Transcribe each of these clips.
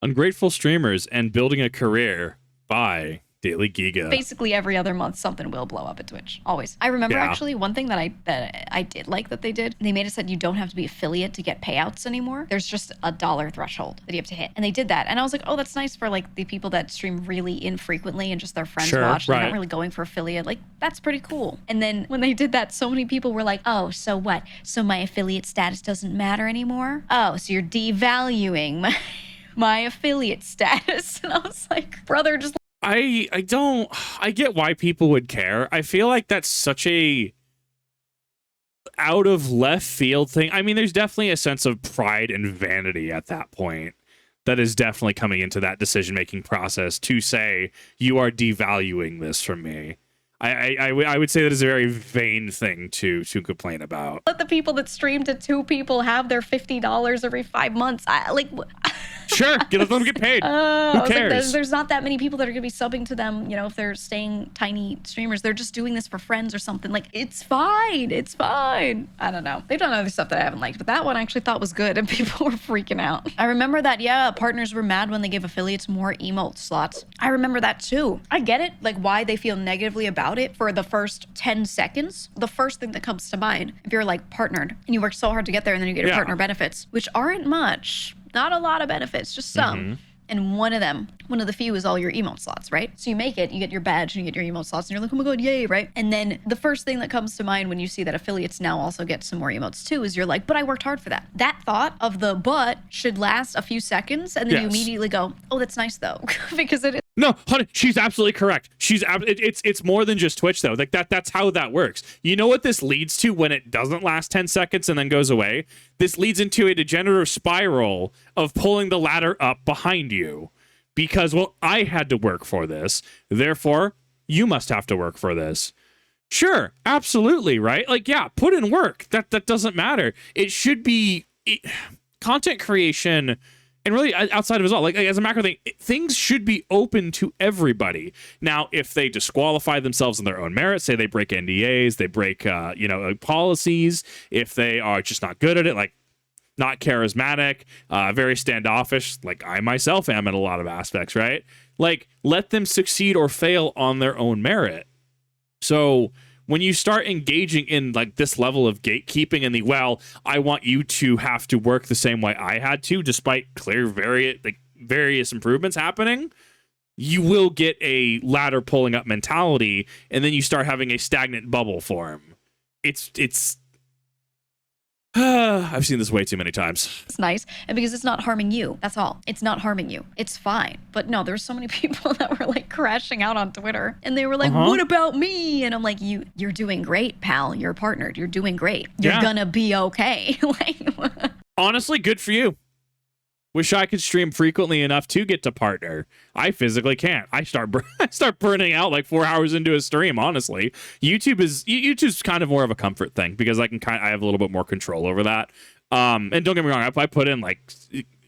Ungrateful Streamers and Building a Career by Daily GEEGA. Basically every other month something will blow up at Twitch. Always. I remember actually one thing that I did like that they did. They made it so that you don't have to be affiliate to get payouts anymore. There's just a dollar threshold that you have to hit. And they did that. And I was like, oh, that's nice for like the people that stream really infrequently and just their friends watch. They're not really going for affiliate. Like, that's pretty cool. And then when they did that, so many people were like, oh, so what? So my affiliate status doesn't matter anymore? Oh, so you're devaluing my affiliate status. And I was like, brother, just I get why people would care. I feel like that's such a out of left field thing. I mean, there's definitely a sense of pride and vanity at that point that is definitely coming into that decision-making process to say, you are devaluing this from me. I would say that is a very vain thing to complain about. Let the people that stream to 2 people have their $50 every 5 months. Sure, let them get paid. Who cares? Like, there's not that many people that are going to be subbing to them, you know, if they're staying tiny streamers. They're just doing this for friends or something. Like, it's fine. It's fine. I don't know. They've done other stuff that I haven't liked, but that one I actually thought was good, and people were freaking out. I remember that, yeah, partners were mad when they gave affiliates more emote slots. I remember that too. I get it, like why they feel negatively about it for the first 10 seconds. The first thing that comes to mind, if you're like partnered and you work so hard to get there and then you get your partner benefits, which aren't much. Not a lot of benefits, just some. And one of the few is all your emote slots, right? So you make it, you get your badge and you get your emote slots and you're like, oh my God, yay, right? And then the first thing that comes to mind when you see that affiliates now also get some more emotes too is you're like, but I worked hard for that. That thought of the but should last a few seconds and then you immediately go, oh, that's nice though, because it is. No, honey, she's absolutely correct. It's more than just Twitch though. Like that's how that works. You know what this leads to when it doesn't last 10 seconds and then goes away? This leads into a degenerative spiral of pulling the ladder up behind you. Because, well, I had to work for this. Therefore, you must have to work for this. Sure, absolutely, right? Like, yeah, put in work. That doesn't matter. It should be content creation. And really, outside of it all, like as a macro thing, things should be open to everybody. Now, if they disqualify themselves on their own merit, say they break NDAs, they break, policies, if they are just not good at it, like not charismatic, very standoffish, like I myself am in a lot of aspects, right? Like, let them succeed or fail on their own merit. So when you start engaging in like this level of gatekeeping and well, I want you to have to work the same way I had to, despite clear various improvements happening, you will get a ladder pulling up mentality, and then you start having a stagnant bubble form. It's I've seen this way too many times. It's nice, and because it's not harming you. That's all. It's not harming you. It's fine. But no, there's so many people that were like crashing out on Twitter, and they were like, "What about me?" And I'm like, "You're doing great, pal. You're partnered. You're doing great. You're gonna be okay." Like, honestly, good for you. Wish I could stream frequently enough to get to partner. I physically can't. I start burning out like 4 hours into a stream. Honestly, YouTube's kind of more of a comfort thing because I have a little bit more control over that. And don't get me wrong, I put in like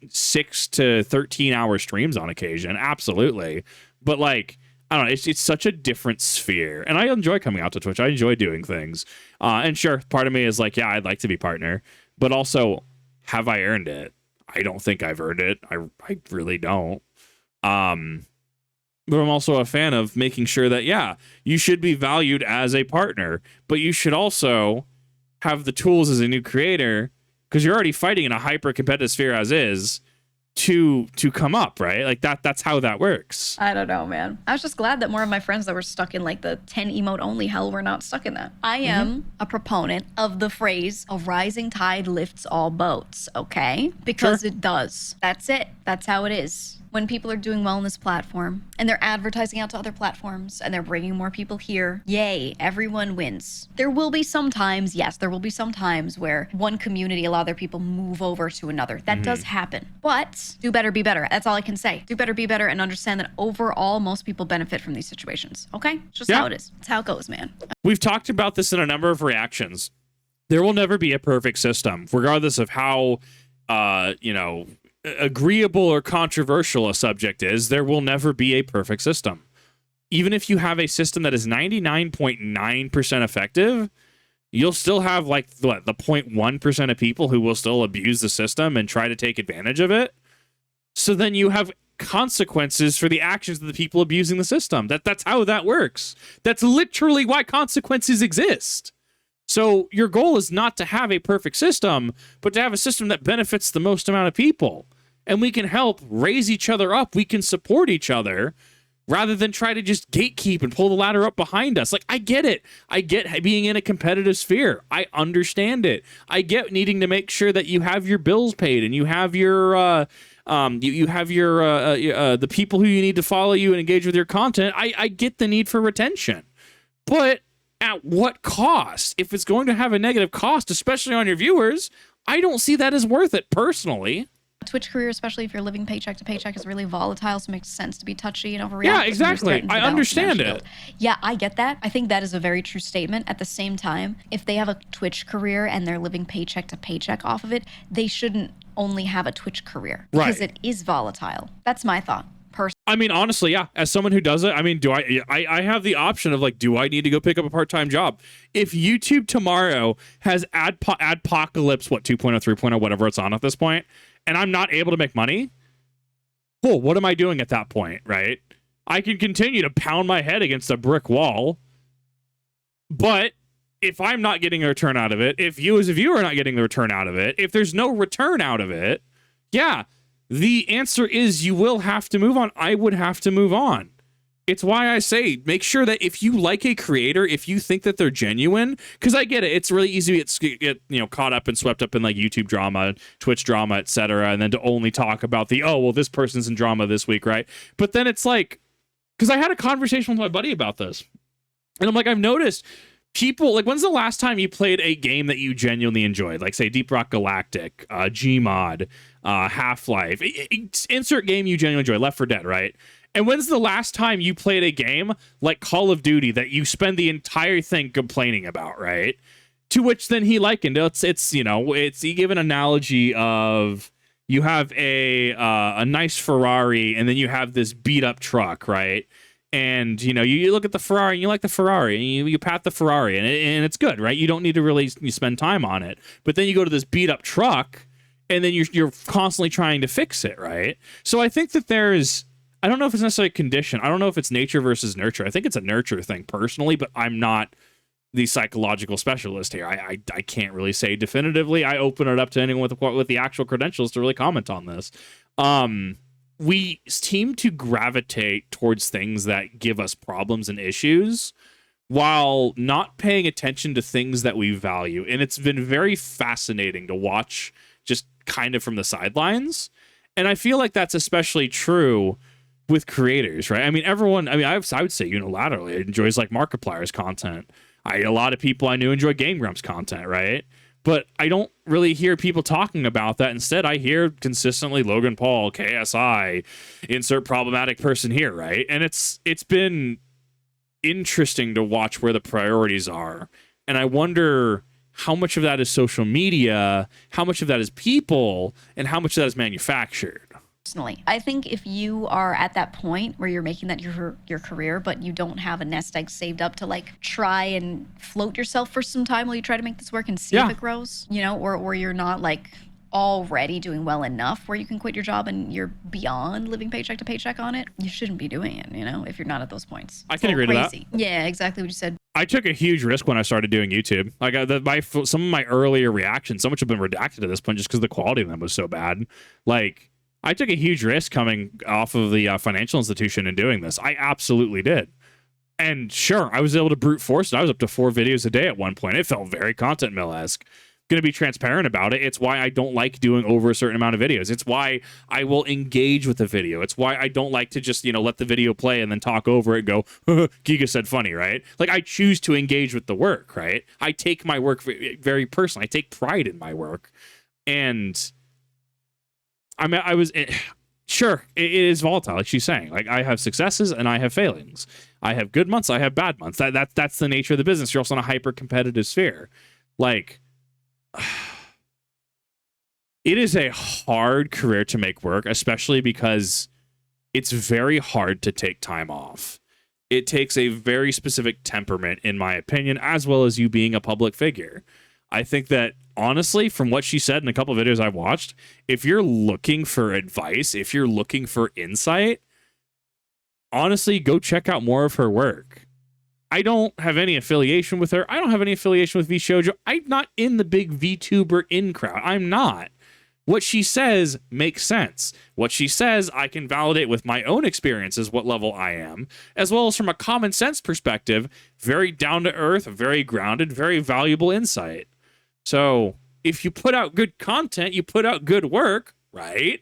6 to 13 hour streams on occasion, absolutely. But like, I don't know, it's such a different sphere, and I enjoy coming out to Twitch. I enjoy doing things, and sure, part of me is like, yeah, I'd like to be partner, but also, have I earned it? I don't think I've earned it. I really don't. But I'm also a fan of making sure that, yeah, you should be valued as a partner, but you should also have the tools as a new creator, because you're already fighting in a hyper competitive sphere as is, to come up, right? Like that's how that works. I don't know, man. I was just glad that more of my friends that were stuck in like the 10 emote only hell were not stuck in that. I am a proponent of the phrase, a rising tide lifts all boats, okay? Because it does. That's it. That's how it is. When people are doing well on this platform and they're advertising out to other platforms and they're bringing more people here, yay, everyone wins. There will be some times, yes, there will be some times where one community, a lot of their people move over to another. That does happen, but do better, be better. That's all I can say. Do better, be better, and understand that overall, most people benefit from these situations, okay? It's just how it is. It's how it goes, man. We've talked about this in a number of reactions. There will never be a perfect system, regardless of how, agreeable or controversial a subject is. There will never be a perfect system. Even if you have a system that is 99.9% effective, you'll still have like the 0.1% of people who will still abuse the system and try to take advantage of it. So then you have consequences for the actions of the people abusing the system. That's how that works. That's literally why consequences exist. So your goal is not to have a perfect system, but to have a system that benefits the most amount of people. And we can help raise each other up. We can support each other rather than try to just gatekeep and pull the ladder up behind us. Like, I get it. I get being in a competitive sphere. I understand it. I get needing to make sure that you have your bills paid and you have your you have your the people who you need to follow you and engage with your content. I get the need for retention, but at what cost? If it's going to have a negative cost, especially on your viewers, I don't see that as worth it personally. Twitch career, especially if you're living paycheck to paycheck, is really volatile, so it makes sense to be touchy and overreact. Yeah, exactly. I understand it. Yeah, I get that. I think that is a very true statement. At the same time, if they have a Twitch career and they're living paycheck to paycheck off of it, they shouldn't only have a Twitch career because it is volatile. That's my thought. I mean, honestly, yeah. As someone who does it, I mean, I have the option of like, do I need to go pick up a part-time job? If YouTube tomorrow has Adpocalypse, 2.0, 3.0, whatever it's on at this point, and I'm not able to make money, cool, what am I doing at that point, right? I can continue to pound my head against a brick wall, but if I'm not getting a return out of it, if you as a viewer are not getting the return out of it, if there's no return out of it, yeah, the answer is you will have to move on. I would have to move on. It's why I say make sure that if you like a creator, if you think that they're genuine, because I get it, it's really easy to get caught up and swept up in like YouTube drama, Twitch drama, etc., and then to only talk about this person's in drama this week, right? But then it's like, because I had a conversation with my buddy about this, and I'm like, I've noticed people, like, when's the last time you played a game that you genuinely enjoyed? Like, say, Deep Rock Galactic, Gmod, Half-Life. Insert game you genuinely enjoy, Left 4 Dead, right? And when's the last time you played a game like Call of Duty that you spend the entire thing complaining about, right? To which then he likened it's he gave an analogy of you have a nice Ferrari and then you have this beat up truck, right? And you look at the Ferrari and you like the Ferrari and you pat the Ferrari and it's good, right? You don't need to really spend time on it. But then you go to this beat up truck and then you're constantly trying to fix it, right? So I think that I don't know if it's necessarily a condition. I don't know if it's nature versus nurture. I think it's a nurture thing personally, but I'm not the psychological specialist here. I can't really say definitively. I open it up to anyone with the actual credentials to really comment on this. We seem to gravitate towards things that give us problems and issues while not paying attention to things that we value. And it's been very fascinating to watch just kind of from the sidelines. And I feel like that's especially true with creators, right? I mean, everyone, I would say unilaterally enjoys like Markiplier's content. A lot of people I knew enjoy Game Grumps content, right? But I don't really hear people talking about that. Instead, I hear consistently Logan Paul, KSI, insert problematic person here, right? And it's been interesting to watch where the priorities are. And I wonder how much of that is social media, how much of that is people, and how much of that is manufactured. Personally, I think if you are at that point where you're making that your career, but you don't have a nest egg saved up to like try and float yourself for some time while you try to make this work and see if it grows, or you're not like already doing well enough where you can quit your job and you're beyond living paycheck to paycheck on it, you shouldn't be doing it, if you're not at those points. I can agree to that. Yeah, exactly what you said. I took a huge risk when I started doing YouTube. Like some of my earlier reactions, so much have been redacted at this point just because the quality of them was so bad. Like, I took a huge risk coming off of the financial institution and doing this. I absolutely did. And sure, I was able to brute force it. I was up to 4 videos a day at one point. It felt very content mill-esque. Going to be transparent about it. It's why I don't like doing over a certain amount of videos. It's why I will engage with the video. It's why I don't like to just, let the video play and then talk over it and go, Giga said funny, right? Like, I choose to engage with the work, right? I take my work very personally. I take pride in my work. And sure, it is volatile, like she's saying. Like, I have successes and I have failings. I have good months, I have bad months. That's the nature of the business. You're also in a hyper-competitive sphere. Like, it is a hard career to make work, especially because it's very hard to take time off. It takes a very specific temperament, in my opinion, as well as you being a public figure. I think that honestly, from what she said in a couple of videos I've watched, if you're looking for advice, if you're looking for insight, honestly, go check out more of her work. I don't have any affiliation with her. I don't have any affiliation with VShojo. I'm not in the big VTuber in crowd. I'm not. What she says makes sense. What she says, I can validate with my own experiences what level I am, as well as from a common sense perspective, very down to earth, very grounded, very valuable insight. So if you put out good content, you put out good work, right?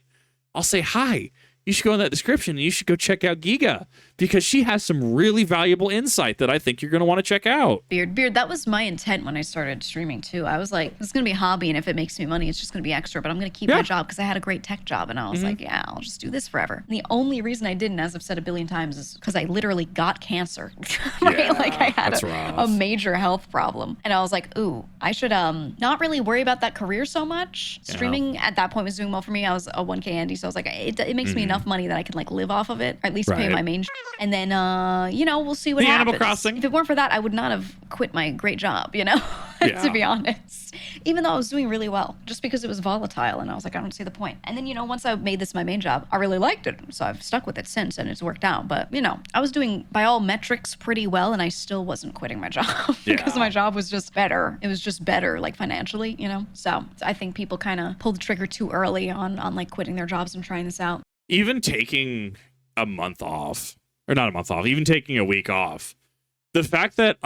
I'll say, hi, you should go in that description and you should go check out GEEGA because she has some really valuable insight that I think you're going to want to check out. Beard, that was my intent when I started streaming too. I was like, this is going to be a hobby, and if it makes me money, it's just going to be extra, but I'm going to keep my job because I had a great tech job, and I was like, yeah, I'll just do this forever. And the only reason I didn't, as I've said a billion times, is because I literally got cancer. Right? Yeah, like I had that's a major health problem. And I was like, ooh, I should not really worry about that career so much. Streaming at that point was doing well for me. I was a 1K Andy, so I was like, it makes me enough money that I can like live off of it, or at least pay my main and then you know, we'll see what happens. Animal Crossing. If it weren't for that, I would not have quit my great job, you know, to be honest. Even though I was doing really well, just because it was volatile, and I was like, I don't see the point. And then, you know, once I made this my main job, I really liked it, so I've stuck with it since, and it's worked out. But, you know, I was doing, by all metrics, pretty well, and I still wasn't quitting my job because my job was just better. It was just better, like, financially, you know? So I think people kind of pull the trigger too early on like, quitting their jobs and trying this out. Even taking a month off, or not a month off, even taking a week off, the fact that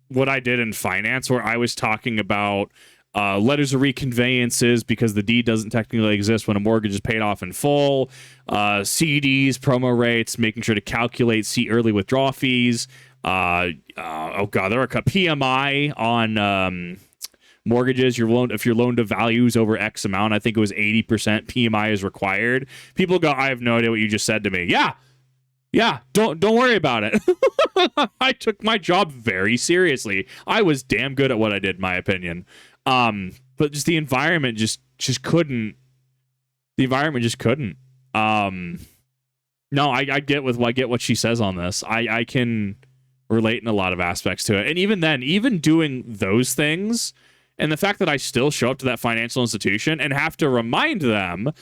what I did in finance, where I was talking about letters of reconveyances because the deed doesn't technically exist when a mortgage is paid off in full, CDs, promo rates, making sure to calculate early withdrawal fees. Oh God, there are PMI on mortgages. If your loan to values over X amount, I think it was 80% PMI is required. People go, I have no idea what you just said to me. Yeah, don't worry about it. I took my job very seriously. I was damn good at what I did, in my opinion. But just the environment just couldn't. The environment just couldn't. No, I get what she says on this. I can relate in a lot of aspects to it. And even then, even doing those things, and the fact that I still show up to that financial institution and have to remind them,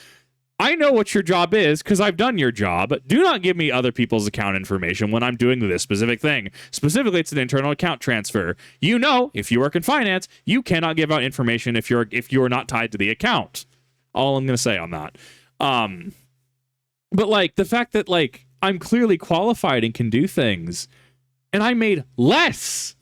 I know what your job is because I've done your job. Do not give me other people's account information when I'm doing this specific thing. Specifically, it's an internal account transfer. You know, if you work in finance, you cannot give out information if you're not tied to the account. All I'm going to say on that. But like the fact that like I'm clearly qualified and can do things, and I made less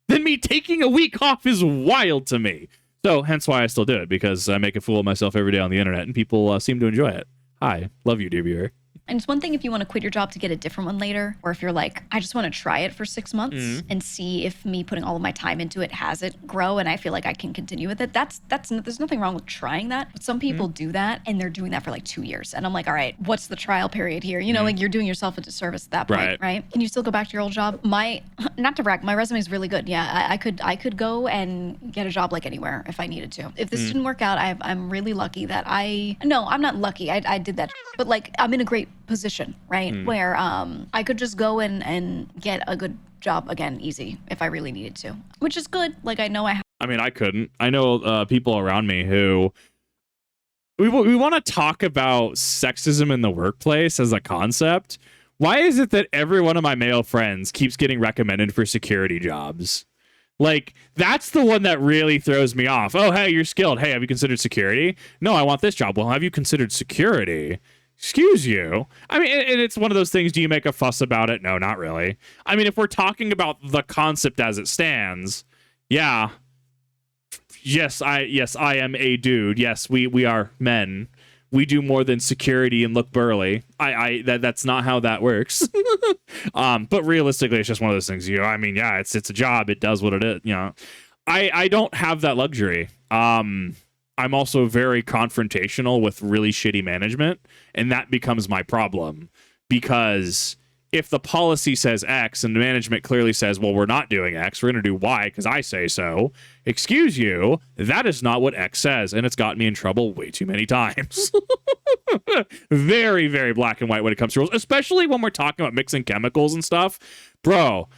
than me taking a week off is wild to me. So hence why I still do it, because I make a fool of myself every day on the internet, and people seem to enjoy it. Hi, love you, dear viewer. And it's one thing if you want to quit your job to get a different one later, or if you're like, I just want to try it for 6 months and see if me putting all of my time into it has it grow and I feel like I can continue with it. There's nothing wrong with trying that. But some people do that, and they're doing that for like 2 years. And I'm like, all right, what's the trial period here? You know, like you're doing yourself a disservice at that point, right? Can you still go back to your old job? Not to brag, my resume is really good. Yeah, I could go and get a job like anywhere if I needed to. If this didn't work out, I'm really lucky that no, I'm not lucky. I did that, but like I'm in a great position, right? Where I could just go and get a good job again easy if I really needed to, which is good. Like I know I mean, I couldn't. I know people around me who we want to talk about sexism in the workplace as a concept. Why is it that every one of my male friends keeps getting recommended for security jobs? Like, that's the one that really throws me off. Oh, hey, you're skilled. Hey, have you considered security? No, I want this job. Well, have you considered security? Excuse you. I mean, and it's one of those things, do you make a fuss about it? No, not really. I mean, if we're talking about the concept as it stands, yeah. Yes, I am a dude. Yes, we are men. We do more than security and look burly. That's not how that works. But realistically, it's just one of those things. You know, I mean, yeah, it's a job. It does what it is. You know, I don't have that luxury. I'm also very confrontational with really shitty management, and that becomes my problem, because if the policy says X and the management clearly says, well, we're not doing X, we're going to do Y because I say so. Excuse you, that is not what X says, and it's gotten me in trouble way too many times. Very, very black and white when it comes to rules, especially when we're talking about mixing chemicals and stuff. Bro,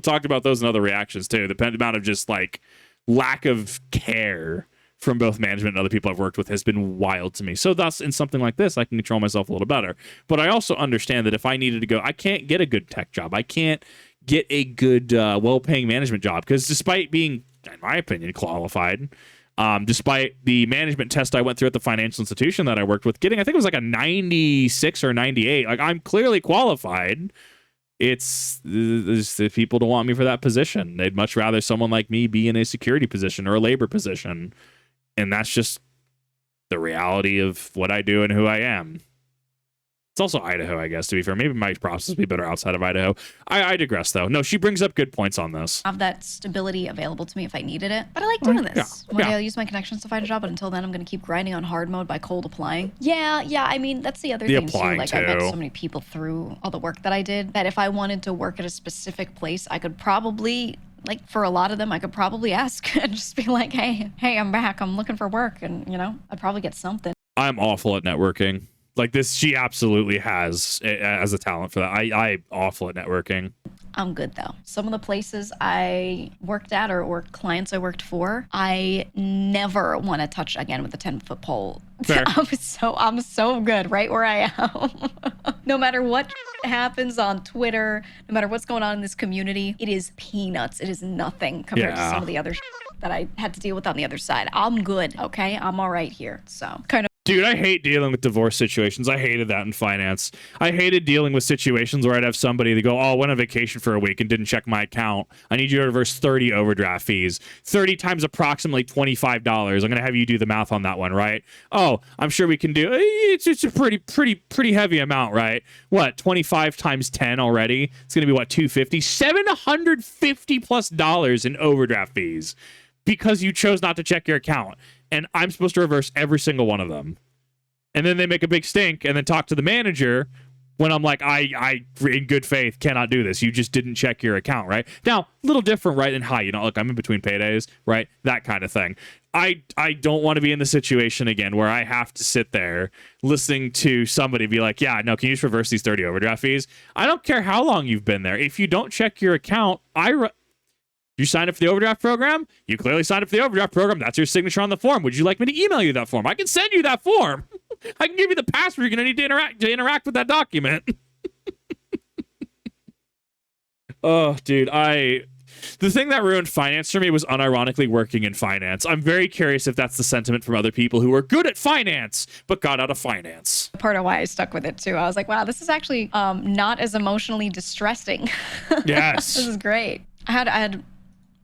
Talked about those in other reactions too. The amount of just like lack of care from both management and other people I've worked with has been wild to me. So thus, in something like this, I can control myself a little better. But I also understand that if I needed to go, I can't get a good tech job. I can't get a good, well-paying management job because despite being, in my opinion, qualified, despite the management test I went through at the financial institution that I worked with, getting, I think it was like a 96 or 98. Like, I'm clearly qualified. It's the people don't want me for that position. They'd much rather someone like me be in a security position or a labor position. And that's just the reality of what I do and who I am. It's also Idaho, I guess, to be fair. Maybe my process would be better outside of Idaho. I digress, though. No, she brings up good points on this. Have that stability available to me if I needed it. But I like doing this. One day I'll use my connections to find a job, but until then, I'm going to keep grinding on hard mode by cold applying. Yeah. I mean, that's the other thing, too. Like, I met so many people through all the work that I did that if I wanted to work at a specific place, I could probably... Like, for a lot of them, I could probably ask and just be like, hey, I'm back. I'm looking for work. And, you know, I'd probably get something. I'm awful at networking. Like this, she absolutely has as a talent for that. I'm awful at networking. I'm good, though. Some of the places I worked at or clients I worked for, I never want to touch again with a 10-foot pole. Fair. I'm so good right where I am. No matter what happens on Twitter, no matter what's going on in this community, it is peanuts. It is nothing compared to some of the other that I had to deal with on the other side. I'm good, okay? I'm all right here. So kind of. Dude, I hate dealing with divorce situations. I hated that in finance. I hated dealing with situations where I'd have somebody that go, oh, I went on vacation for a week and didn't check my account. I need you to reverse 30 overdraft fees. 30 times approximately $25. I'm going to have you do the math on that one, right? Oh, I'm sure we can do it's a pretty heavy amount, right? What, 25 times 10 already? It's going to be what, 250? $750+ in overdraft fees because you chose not to check your account. And I'm supposed to reverse every single one of them. And then they make a big stink and then talk to the manager when I'm like, I in good faith, cannot do this. You just didn't check your account, right? Now, a little different, right? And hi, you know, look, I'm in between paydays, right? That kind of thing. I don't want to be in the situation again where I have to sit there listening to somebody be like, yeah, no, can you just reverse these 30 overdraft fees? I don't care how long you've been there. If you don't check your account, you signed up for the overdraft program? You clearly signed up for the overdraft program. That's your signature on the form. Would you like me to email you that form? I can send you that form. I can give you the password you're going to need to interact with that document. Oh, dude, the thing that ruined finance for me was unironically working in finance. I'm very curious if that's the sentiment from other people who are good at finance but got out of finance. Part of why I stuck with it too. I was like, wow, this is actually not as emotionally distressing. Yes. This is great. I had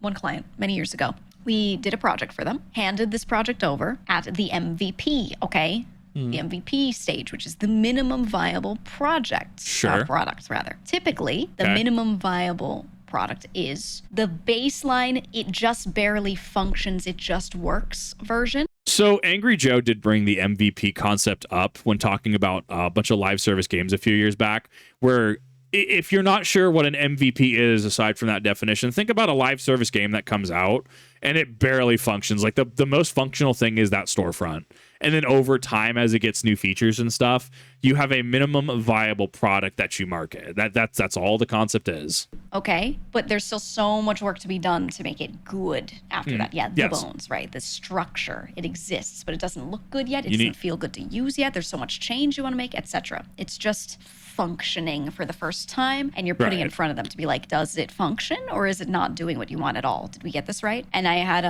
one client many years ago. We did a project for them, handed this project over at the MVP, okay? The MVP stage, which is the minimum viable product. Products, rather. Typically, the minimum viable product is the baseline, it just barely functions, it just works version. So Angry Joe did bring the MVP concept up when talking about a bunch of live service games a few years back, where if you're not sure what an MVP is, aside from that definition, think about a live service game that comes out and it barely functions. Like the most functional thing is that storefront. And then over time, as it gets new features and stuff, you have a minimum viable product that you market. That's all the concept is. Okay, but there's still so much work to be done to make it good after that. Yeah, the bones, right? The structure, it exists, but it doesn't look good yet. It doesn't feel good to use yet. There's so much change you want to make, etc. It's just functioning for the first time, and you're putting it in front of them to be like, does it function or is it not doing what you want at all? Did we get this right? And I had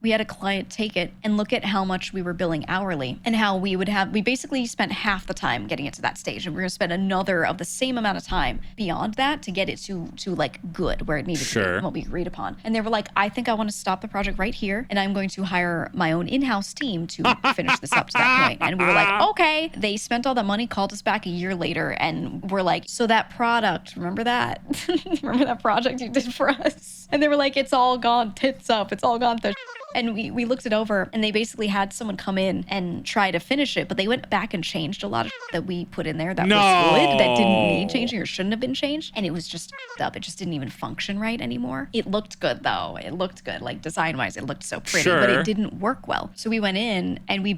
we had a client take it and look at how much we were billing hourly and how we basically spent half the time getting it to that stage, and we're gonna spend another of the same amount of time beyond that to get it to like good where it needed to be, what we agreed upon. And they were like, I think I want to stop the project right here, and I'm going to hire my own in-house team to finish this up to that point. And we were like, okay. They spent all that money, called us back a year later, and we're like, so that product, remember that? Remember that project you did for us? And they were like, it's all gone tits up. It's all gone to And we looked it over, and they basically had someone come in and try to finish it, but they went back and changed a lot of that we put in there that was good, that didn't need changing or shouldn't have been changed, and it was just up. It just didn't even function right anymore. It looked good, though. It looked good, like design-wise, it looked so pretty, but it didn't work well. So we went in, and we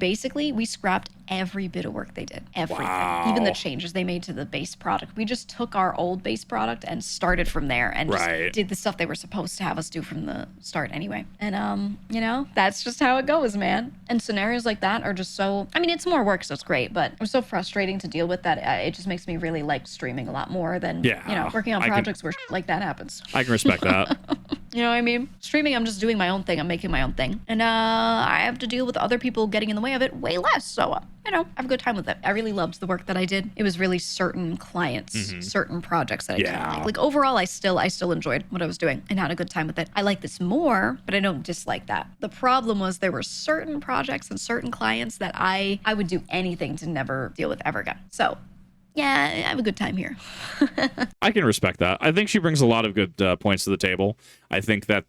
scrapped every bit of work they did. Everything. Wow. Even the changes they made to the base product. We just took our old base product and started from there and just did the stuff they were supposed to have us do from the start anyway. And, you know, that's just how it goes, man. And scenarios like that are just so, I mean, it's more work, so it's great, but it's so frustrating to deal with that it just makes me really like streaming a lot more than, you know, working on projects where like that happens. I can respect that. You know what I mean? Streaming, I'm just doing my own thing. I'm making my own thing. And I have to deal with other people getting in the way of it way less. So, you know, I have a good time with it. I really loved the work that I did. It was really certain clients, certain projects that I didn't like. Like overall, I still enjoyed what I was doing and had a good time with it. I like this more, but I don't dislike that. The problem was there were certain projects and certain clients that I would do anything to never deal with ever again. So yeah, I have a good time here. I can respect that. I think she brings a lot of good points to the table. I think that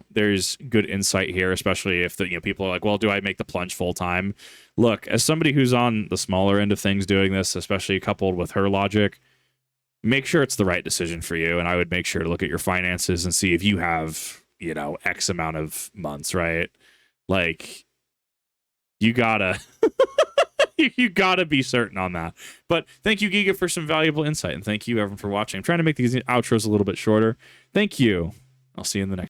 there's good insight here, especially if the people are like, well, do I make the plunge full time? Look, as somebody who's on the smaller end of things doing this, especially coupled with her logic, make sure it's the right decision for you. And I would make sure to look at your finances and see if you have, X amount of months, right? Like, you gotta... you gotta be certain on that. But thank you, Giga, for some valuable insight, and thank you, everyone, for watching. I'm trying to make these outros a little bit shorter. Thank you. I'll see you in the next